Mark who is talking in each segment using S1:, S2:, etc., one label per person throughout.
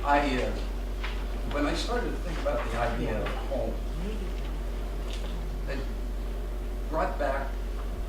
S1: When I started to think about the idea of home, it brought back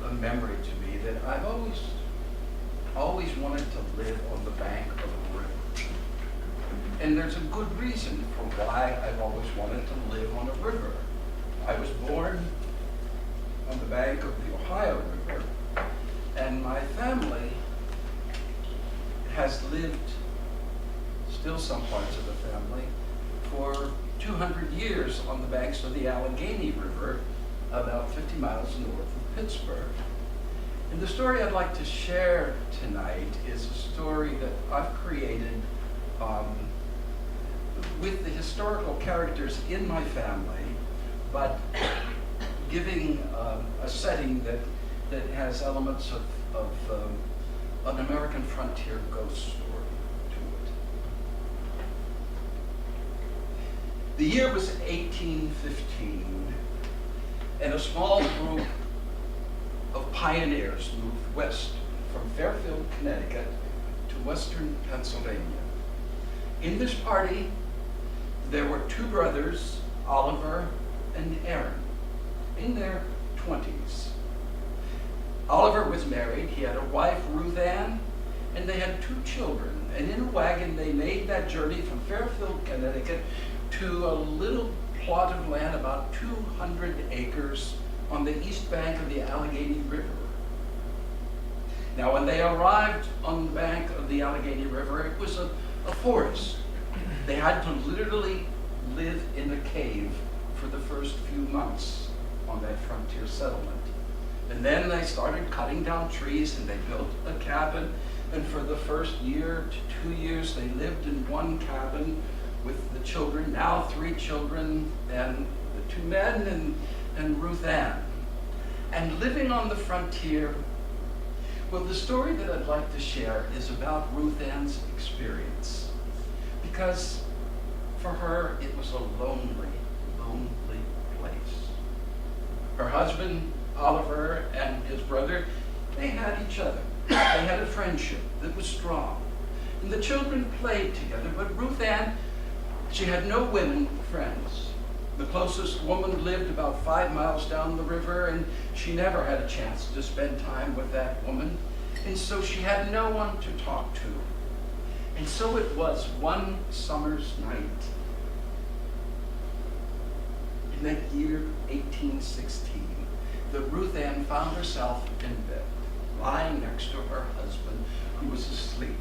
S1: a memory to me that I've always wanted to live on the bank of a river. And there's a good reason for why I've always wanted to live on a river. I was born on the bank of the Ohio River, and my family has lived, still some parts of the family, for 200 years on the banks of the Allegheny River, about 50 miles north of Pittsburgh. And the story I'd like to share tonight is a story that I've created with the historical characters in my family, but giving a setting that has elements of an American frontier ghost story to it. The year was 1815, and a small group of pioneers moved west from Fairfield, Connecticut to western Pennsylvania. In this party, there were two brothers, Oliver and Aaron, in their 20s. Oliver was married, he had a wife, Ruth Ann, and they had two children. And in a wagon, they made that journey from Fairfield, Connecticut, to a little plot of land, about 200 acres, on the east bank of the Allegheny River. Now, when they arrived on the bank of the Allegheny River, it was a forest. They had to literally live in a cave for the first few months on that frontier settlement. And then they started cutting down trees and they built a cabin. And for the first year to 2 years, they lived in one cabin with the children, now 3 children, and the 2 men and Ruth Ann. And living on the frontier, well, the story that I'd like to share is about Ruth Ann's experience. Because for her, it was a lonely, lonely place. Her husband, Oliver, and his brother, they had each other. They had a friendship that was strong. And the children played together, but Ruth Ann, she had no women friends. The closest woman lived about 5 miles down the river, and she never had a chance to spend time with that woman. And so she had no one to talk to. And so it was one summer's night in that year, 1816, that Ruth Ann found herself in bed, lying next to her husband, who was asleep,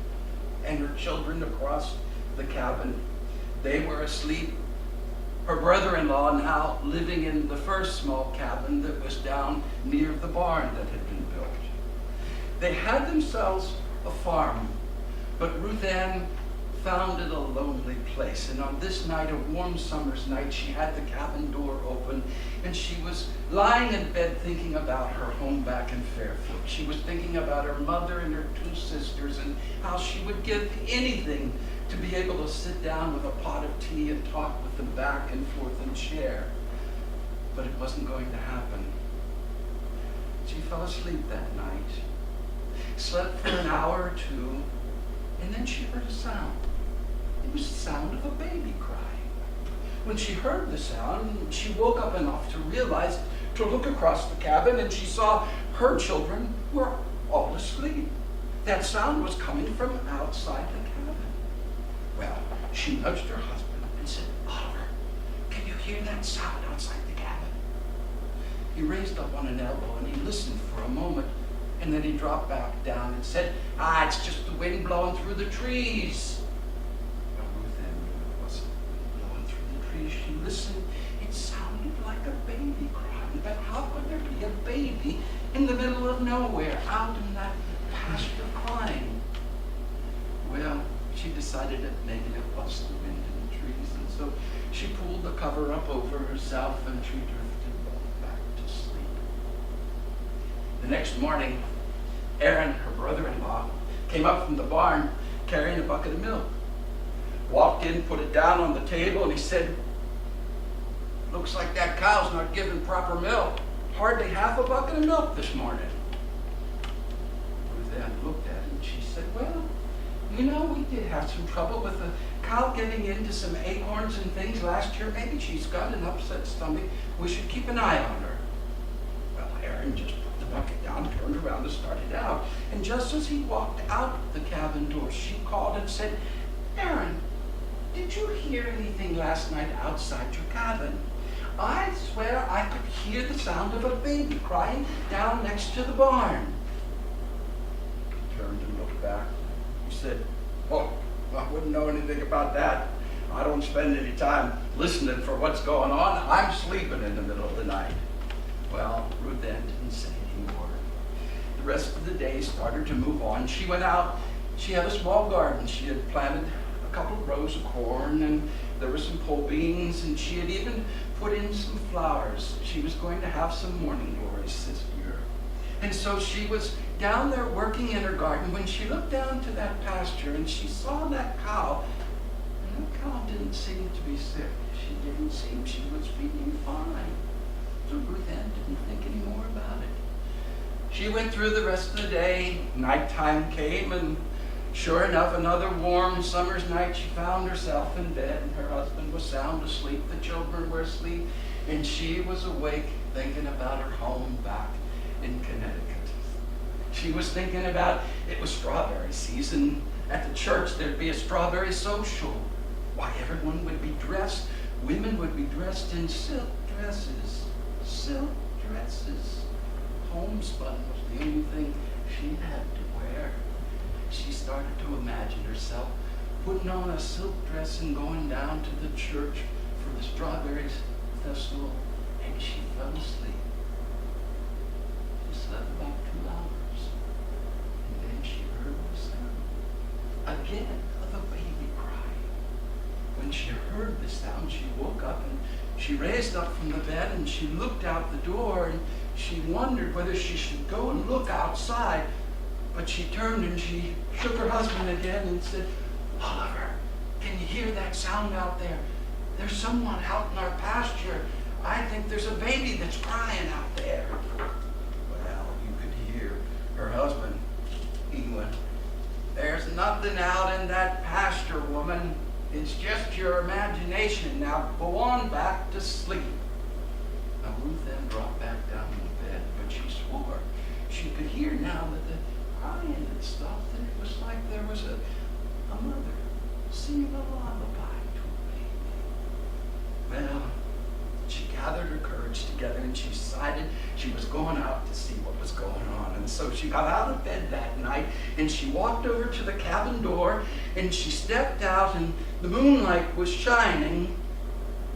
S1: and her children across the cabin. They were asleep. Her brother-in-law now living in the first small cabin that was down near the barn that had been built. They had themselves a farm, but Ruth Ann found it a lonely place. And on this night, a warm summer's night, she had the cabin door open, and she was lying in bed thinking about her home back in Fairfield. She was thinking about her mother and her 2 sisters and how she would give anything to be able to sit down with a pot of tea and talk with them back and forth and share. But it wasn't going to happen. She fell asleep that night, slept for an hour or 2, and then she heard a sound. It was the sound of a baby crying. When she heard the sound, she woke up enough to realize, to look across the cabin, and she saw her children were all asleep. That sound was coming from outside the cabin. Well, she nudged her husband and said, "Oliver, can you hear that sound outside the cabin?" He raised up on an elbow and he listened for a moment, and then he dropped back down and said, "It's just the wind blowing through the trees." Well, Ruth Ann knew it wasn't blowing through the trees. She listened. It sounded like a baby crying, but how could there be a baby in the middle of nowhere, out in that pasture crying? Well, she decided that maybe it was the wind in the trees, and so she pulled the cover up over herself and she drifted back to sleep. The next morning, Aaron, her brother-in-law, came up from the barn carrying a bucket of milk. Walked in, put it down on the table, and he said, "Looks like that cow's not giving proper milk. Hardly half a bucket of milk this morning." Ruth Ann looked at him and she said, "Well, You know, we did have some trouble with the cow getting into some acorns and things last year. Maybe she's got an upset stomach. We should keep an eye on her. Well, Aaron just put the bucket down, turned around and started out. And just as he walked out the cabin door, she called and said, "Aaron, did you hear anything last night outside your cabin? I swear I could hear the sound of a baby crying down next to the barn." He turned and looked back. He said, "Oh, I wouldn't know anything about that. I don't spend any time listening for what's going on. I'm sleeping in the middle of the night." Well, Ruth Ann didn't say any more. The rest of the day started to move on. She went out. She had a small garden. She had planted a couple of rows of corn, and there were some pole beans, and she had even put in some flowers. She was going to have some morning glories this year. And so she was down there working in her garden when she looked down to that pasture and she saw that cow. And the cow didn't seem to be sick. She didn't seem she was feeding fine. So Ruth Ann didn't think any more about it. She went through the rest of the day. Nighttime came, and sure enough, another warm summer's night, she found herself in bed, and her husband was sound asleep, the children were asleep, and she was awake thinking about her home back in Connecticut. She was thinking about, it was strawberry season. At the church, there'd be a strawberry social. Why, everyone would be dressed, women would be dressed in silk dresses. Silk dresses. Homespun was the only thing she had to wear. She started to imagine herself putting on a silk dress and going down to the church for the strawberry festival, and she fell asleep. She slept about 2 hours, and then she heard the sound again of a baby crying. When she heard the sound, she woke up and she raised up from the bed and she looked out the door, and she wondered whether she should go and look outside. But she turned and she shook her husband again and said, "Oliver, can you hear that sound out there? There's someone out in our pasture. I think there's a baby that's crying out there." Well, you could hear her husband. He went, "There's nothing out in that pasture, woman. It's just your imagination. Now go on back to sleep." Now Ruth then dropped back down in the bed, but she swore she could hear now that the crying had stopped, and it was like there was a mother singing a lullaby to a baby. Well, she gathered her courage together and she decided she was going out to see what was going on. And so she got out of bed that night and she walked over to the cabin door and she stepped out, and the moonlight was shining,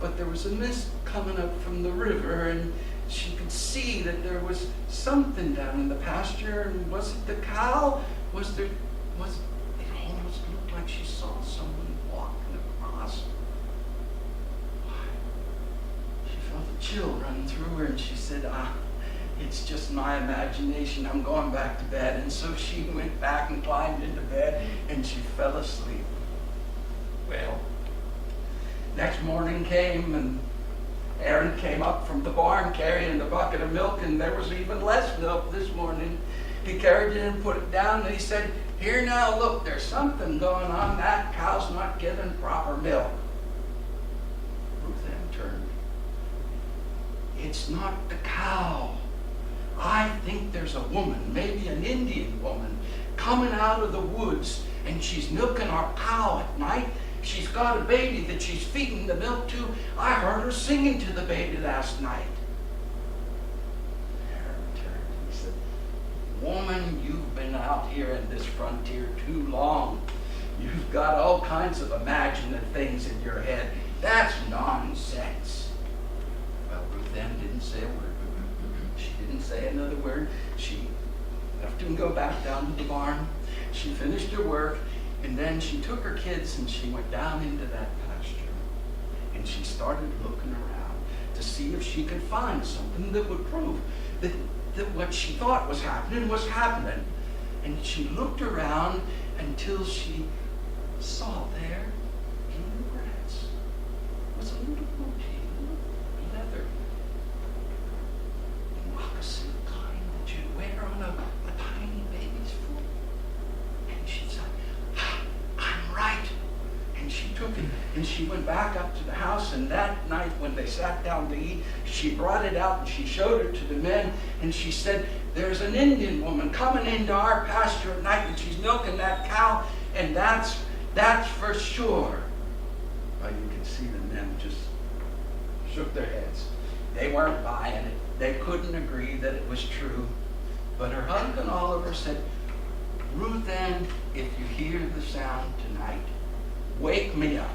S1: but there was a mist coming up from the river, and she could see that there was something down in the pasture. And was it the cow? It almost looked like she saw someone walking across. She felt a chill run through her and she said, "It's just my imagination. I'm going back to bed." And so she went back and climbed into bed and she fell asleep. Well, next morning came, and Aaron came up from the barn carrying a bucket of milk, and there was even less milk this morning. He carried it and put it down, and he said, "Here now, look, there's something going on. That cow's not giving proper milk." Ruth Ann turned. "It's not the cow. I think there's a woman, maybe an Indian woman, coming out of the woods, and she's milking our cow at night. She's got a baby that she's feeding the milk to. I heard her singing to the baby last night." Aaron turned and he said, "Woman, you've been out here in this frontier too long. You've got all kinds of imagining things in your head. That's nonsense." Well, Ruth Ann didn't say a word. She didn't say another word. She left him go back down to the barn. She finished her work, and then she took her kids and she went down into that pasture. And she started looking around to see if she could find something that would prove that what she thought was happening was happening. And she looked around until she saw there in the grass was a little booty, little leather moccasin kind that you'd wear on a tiny baby's foot. And she said, cook, and she went back up to the house, and that night when they sat down to eat, she brought it out and she showed it to the men, and she said, there's an Indian woman coming into our pasture at night, and she's milking that cow, and that's for sure. Well, you can see the men just shook their heads. They weren't buying it. They couldn't agree that it was true. But her husband Oliver said, Ruth Ann, if you hear the sound tonight, wake me up.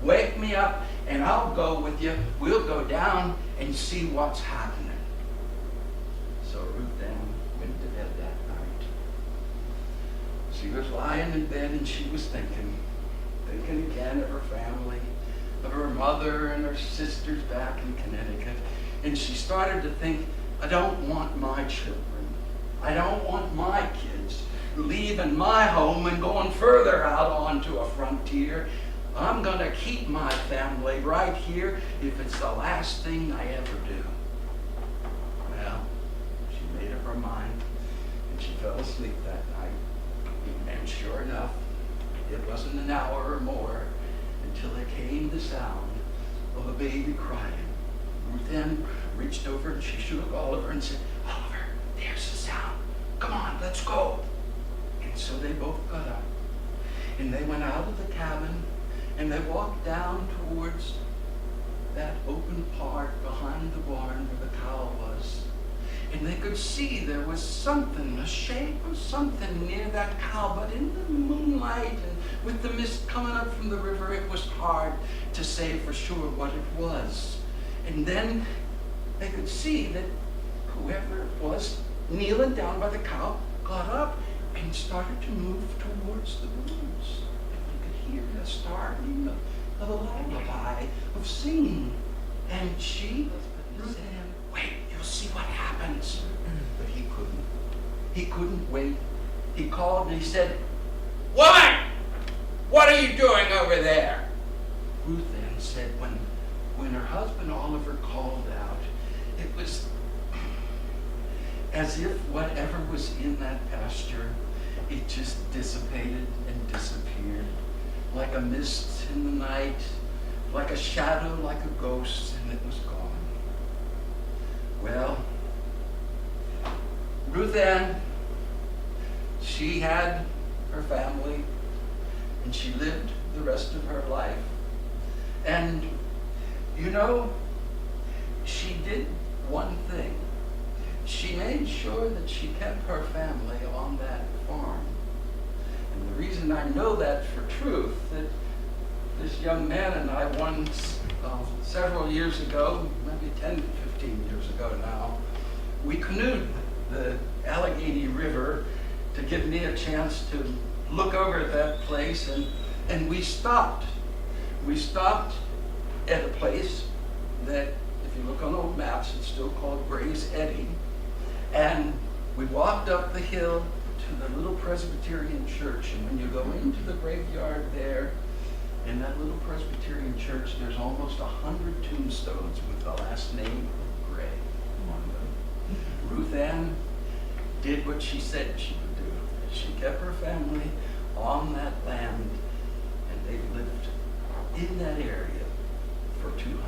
S1: Wake me up and I'll go with you. We'll go down and see what's happening. So Ruth Ann went to bed that night. She was lying in bed and she was thinking again of her family, of her mother and her sisters back in Connecticut. And she started to think, I don't want my children. I don't want my kids leaving my home and going further out onto a frontier. I'm going to keep my family right here if it's the last thing I ever do. Well, she made up her mind and she fell asleep that night. And sure enough, it wasn't an hour or more until there came the sound of a baby crying. Ruth Ann reached over and she shook Oliver and said, Oliver, there's the sound. Come on, let's go. And so they both got up and they went out of the cabin and they walked down towards that open part behind the barn where the cow was. And they could see there was something, a shape of something near that cow, but in the moonlight and with the mist coming up from the river, it was hard to say for sure what it was. And then they could see that whoever it was kneeling down by the cow got up and started to move towards the woods. And you could hear the starting of a lullaby, of singing. And she said, wait, you'll see what happens. But he couldn't. He couldn't wait. He called and he said, woman, what are you doing over there? Ruth then said, when her husband Oliver called out, it was as if whatever was in that pasture, it just dissipated and disappeared, like a mist in the night, like a shadow, like a ghost, and it was gone. Well, Ruth Ann, she had her family, and she lived the rest of her life. And, you know, she did one thing. She made sure that she kept her family on that farm. And the reason I know that for truth, that this young man and I once, several years ago, maybe 10, 15 years ago now, we canoed the Allegheny River to give me a chance to look over at that place, and we stopped. We stopped at a place that, if you look on old maps, it's still called Gray's Eddy. And we walked up the hill to the little Presbyterian church. And when you go into the graveyard there, in that little Presbyterian church, there's almost 100 tombstones with the last name of Gray on them. Ruth Ann did what she said she would do. She kept her family on that land, and they've lived in that area for 200